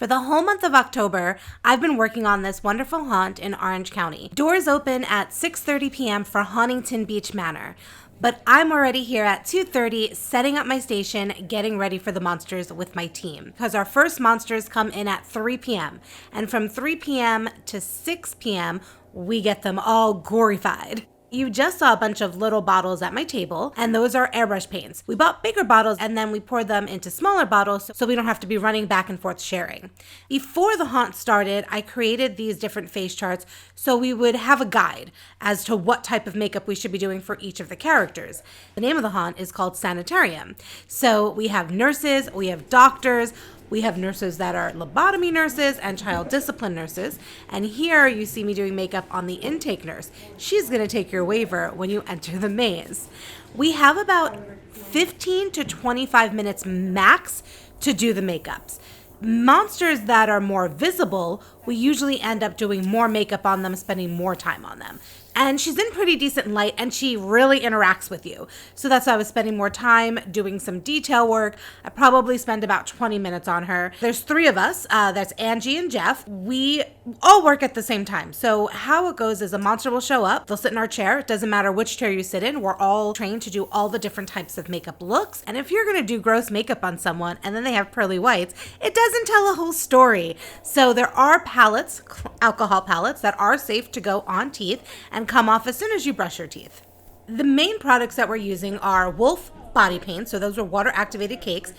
For the whole month of October, I've been working on this wonderful haunt in Orange County. Doors open at 6:30 p.m. for HAUNTington Beach Manor. But I'm already here at 2:30 setting up my station, getting ready for the monsters with my team. Because our first monsters come in at 3 p.m. And from 3 p.m. to 6 p.m., we get them all gory-fied. You just saw a bunch of little bottles at my table, and those are airbrush paints. We bought bigger bottles and then we poured them into smaller bottles so we don't have to be running back and forth sharing. Before the haunt started, I created these different face charts so we would have a guide as to what type of makeup we should be doing for each of the characters. The name of the haunt is called Sanitarium. So we have nurses, we have doctors, we have nurses that are lobotomy nurses and child discipline nurses. And here you see me doing makeup on the intake nurse. She's going to take your waiver when you enter the maze. We have about 15 to 25 minutes max to do the makeups. Monsters that are more visible, we usually end up doing more makeup on them, spending more time on them. And she's in pretty decent light and she really interacts with you. So that's why I was spending more time doing some detail work. I probably spend about 20 minutes on her. There's 3 of us. That's Angie and Jeff. We all work at the same time. So how it goes is a monster will show up. They'll sit in our chair. It doesn't matter which chair you sit in. We're all trained to do all the different types of makeup looks. And if you're going to do gross makeup on someone and then they have pearly whites, it doesn't tell a whole story. So there are palettes, alcohol palettes, that are safe to go on teeth and come off as soon as you brush your teeth. The main products that we're using are Wolf body paint, so those are water activated cakes,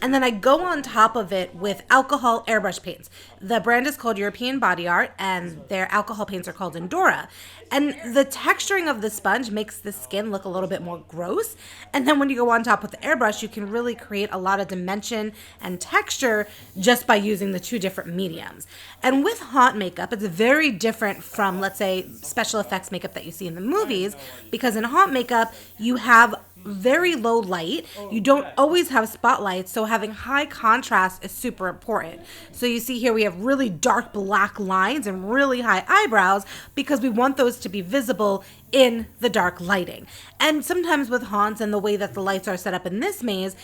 and then I go on top of it with alcohol airbrush paints. The brand is called European Body Art and their alcohol paints are called Endora. And the texturing of the sponge makes the skin look a little bit more gross, and then when you go on top with the airbrush, you can really create a lot of dimension and texture just by using the 2 different mediums. And with haunt makeup, it's very different from, let's say, special effects makeup that you see in the movies, because in haunt makeup you have very low light. You don't always have spotlights, so having high contrast is super important. So you see here we have really dark black lines and really high eyebrows because we want those to be visible in the dark lighting. And sometimes with haunts and the way that the lights are set up in this maze,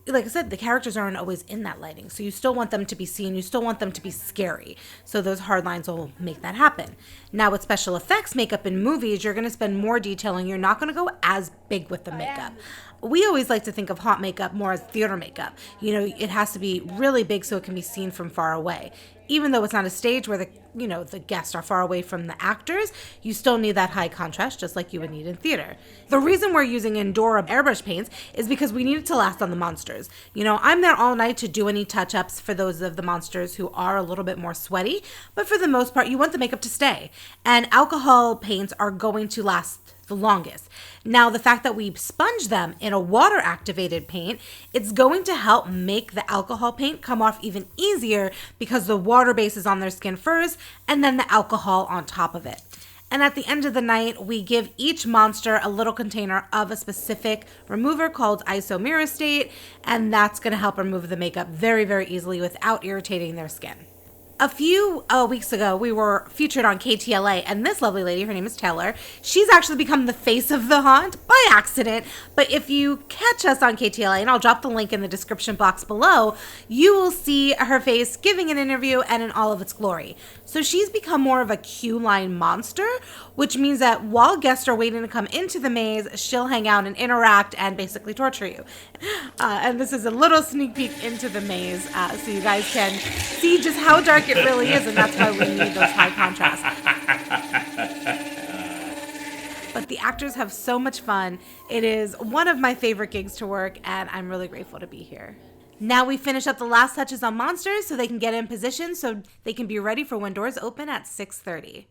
like I said, the characters aren't always in that lighting. So you still want them to be seen. You still want them to be scary. So those hard lines will make that happen. Now with special effects makeup in movies, you're going to spend more detailing. You're not going to go as big with the makeup. We always like to think of haunt makeup more as theater makeup. You know, it has to be really big so it can be seen from far away. Even though it's not a stage where the guests are far away from the actors, you still need that high contrast just like you would need in theater. The reason we're using Endora airbrush paints is because we need it to last on the monsters. You know, I'm there all night to do any touch-ups for those of the monsters who are a little bit more sweaty, but for the most part, you want the makeup to stay. And alcohol paints are going to last the longest. Now, the fact that we sponge them in a water activated paint, it's going to help make the alcohol paint come off even easier because the water base is on their skin first and then the alcohol on top of it. And at the end of the night, we give each monster a little container of a specific remover called Isomurostate, and that's going to help remove the makeup very, very easily without irritating their skin. A few weeks ago, we were featured on KTLA, and this lovely lady, her name is Taylor, she's actually become the face of the haunt by accident. But if you catch us on KTLA, and I'll drop the link in the description box below, you will see her face giving an interview and in all of its glory. So she's become more of a queue line monster, which means that while guests are waiting to come into the maze, she'll hang out and interact and basically torture you. And this is a little sneak peek into the maze, so you guys can see just how dark it really is, and that's why we need those high contrasts. But the actors have so much fun. It is one of my favorite gigs to work, and I'm really grateful to be here. Now we finish up the last touches on monsters so they can get in position so they can be ready for when doors open at 6:30.